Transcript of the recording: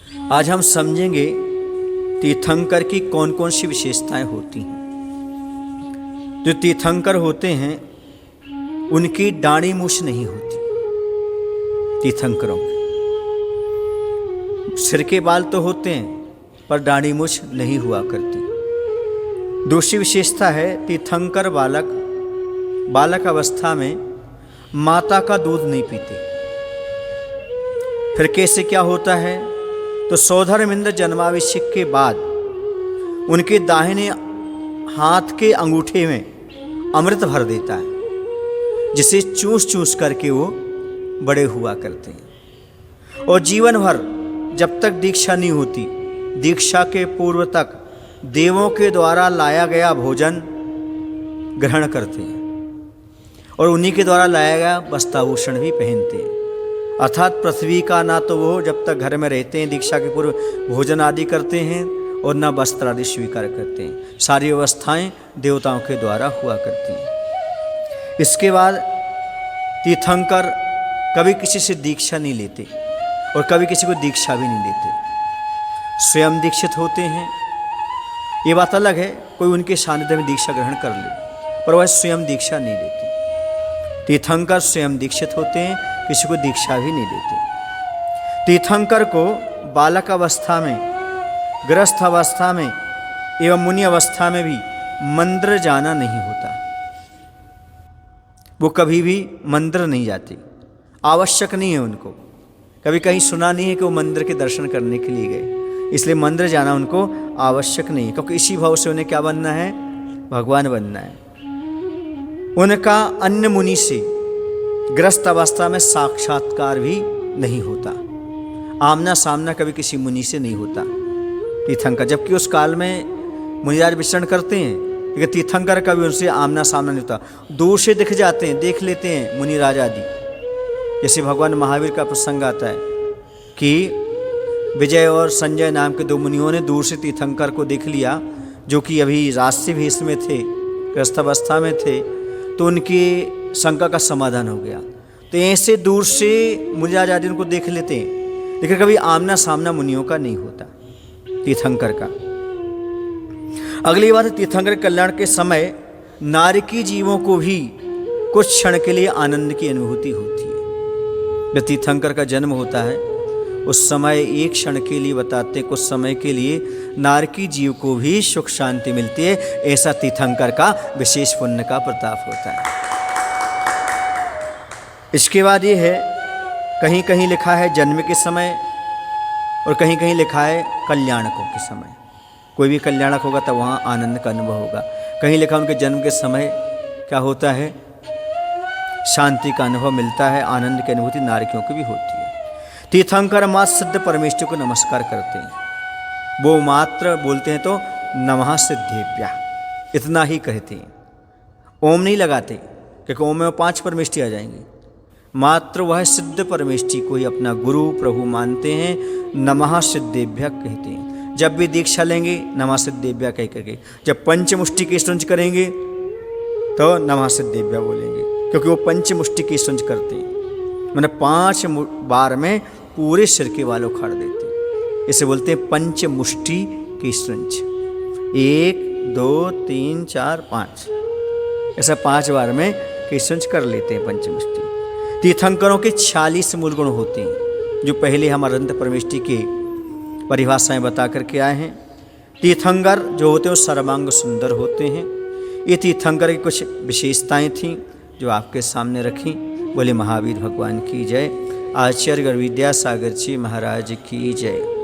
आज हम समझेंगे तीर्थंकर की कौन कौन सी विशेषताएं होती हैं। जो तीर्थंकर होते हैं उनकी दाढ़ी मूछ नहीं होती। तीर्थंकरों के सिर के बाल तो होते हैं पर दाढ़ी मूछ नहीं हुआ करती। दूसरी विशेषता है तीर्थंकर बालक अवस्था में माता का दूध नहीं पीते। फिर कैसे क्या होता है तो सौधर्मिंद्र जन्माभिषेक के बाद उनके दाहिने हाथ के अंगूठे में अमृत भर देता है, जिसे चूस चूस करके वो बड़े हुआ करते हैं। और जीवन भर जब तक दीक्षा नहीं होती, दीक्षा के पूर्व तक देवों के द्वारा लाया गया भोजन ग्रहण करते हैं और उन्हीं के द्वारा लाया गया वस्त्राभूषण भी पहनते हैं। अर्थात पृथ्वी का ना तो वो जब तक घर में रहते हैं दीक्षा के पूर्व भोजन आदि करते हैं और न वस्त्र आदि स्वीकार करते हैं। सारी व्यवस्थाएं देवताओं के द्वारा हुआ करती हैं। इसके बाद तीर्थंकर कभी किसी से दीक्षा नहीं लेते और कभी किसी को दीक्षा भी नहीं देते। स्वयं दीक्षित होते हैं। ये बात अलग है कोई उनके सानिध्य में दीक्षा ग्रहण कर ले, पर वह स्वयं दीक्षा नहीं लेते। तीर्थंकर स्वयं दीक्षित होते हैं, किसी को दीक्षा भी नहीं देते। तीर्थंकर को बालक अवस्था में, गृहस्थ अवस्था में एवं मुनि अवस्था में भी मंदिर जाना नहीं होता। वो कभी भी मंदिर नहीं जाते, आवश्यक नहीं है उनको। कभी कहीं सुना नहीं है कि वो मंदिर के दर्शन करने के लिए गए, इसलिए मंदिर जाना उनको आवश्यक नहीं है, क्योंकि इसी भाव से उन्हें क्या बनना है, भगवान बनना है। उनका अन्य मुनि से गृहस्थ अवस्था में साक्षात्कार भी नहीं होता। आमना सामना कभी किसी मुनि से नहीं होता तीर्थंकर, जबकि उस काल में मुनिराज विचरण करते हैं, लेकिन तीर्थंकर कभी उनसे आमना सामना नहीं होता। दूर से दिख जाते हैं, देख लेते हैं मुनिराज आदि। जैसे भगवान महावीर का प्रसंग आता है कि विजय और संजय नाम के दो मुनियों ने दूर से तीर्थंकर को देख लिया, जो कि अभी राष्ट्रीय भेष में थे, गृहस्थ अवस्था में थे, तो उनकी शंका का समाधान हो गया। तो ऐसे दूर से मुनिराज आदि उनको देख लेते हैं, लेकिन कभी आमना सामना मुनियों का नहीं होता तीर्थंकर का। अगली बात है तीर्थंकर कल्याण के समय नारकी जीवों को भी कुछ क्षण के लिए आनंद की अनुभूति होती है। जब तीर्थंकर का जन्म होता है उस समय एक क्षण के लिए बताते, कुछ समय के लिए नारकी जीव को भी सुख शांति मिलती है। ऐसा तीर्थंकर का विशेष पुण्य का प्रताप होता है। इसके बाद ये है, कहीं कहीं लिखा है जन्म के समय और कहीं कहीं लिखा है कल्याणकों के समय। कोई भी कल्याणक होगा तब वहाँ आनंद का अनुभव होगा। कहीं लिखा उनके जन्म के समय क्या होता है, शांति का अनुभव मिलता है, आनंद की अनुभूति नारकियों की भी होती है। तीर्थंकर मात्र सिद्ध परमेश्वर को नमस्कार करते हैं। वो मात्र बोलते हैं तो नमः सिद्धेभ्यः इतना ही कहते हैं, ओम नहीं लगाते, क्योंकि ओम में 5 परमेष्टि आ जाएंगे। मात्र वह सिद्ध परमेष्टि को ही अपना गुरु प्रभु मानते हैं, नमः सिद्धेभ्यः कहते हैं। जब भी दीक्षा लेंगे नमः सिद्धेभ्यः कह करके, जब पंचमुष्टि की स्तुति करेंगे तो नमः सिद्धेभ्यः बोलेंगे, क्योंकि वो पंचमुष्टि की स्तुति करते हैं। मैंने 5 बार में पूरे सिर के बाल उखाड़ देते हैं। इसे बोलते हैं पंचमुष्टि की स्तुति। 1 2 3 4 5 ऐसा 5 बार में की स्तुति कर लेते हैं पंचमुष्टि। तीर्थंकरों के 46 मूल गुण होते हैं, जो पहले हम अनंत परमेष्टि के परिभाषाएं बता करके आए हैं। तीर्थंकर जो होते हैं वो सर्वांग सुंदर होते हैं। ये तीर्थंकर की कुछ विशेषताएं थीं जो आपके सामने रखी। बोले महावीर भगवान की जय। आचार्य विद्यासागर जी महाराज की जय।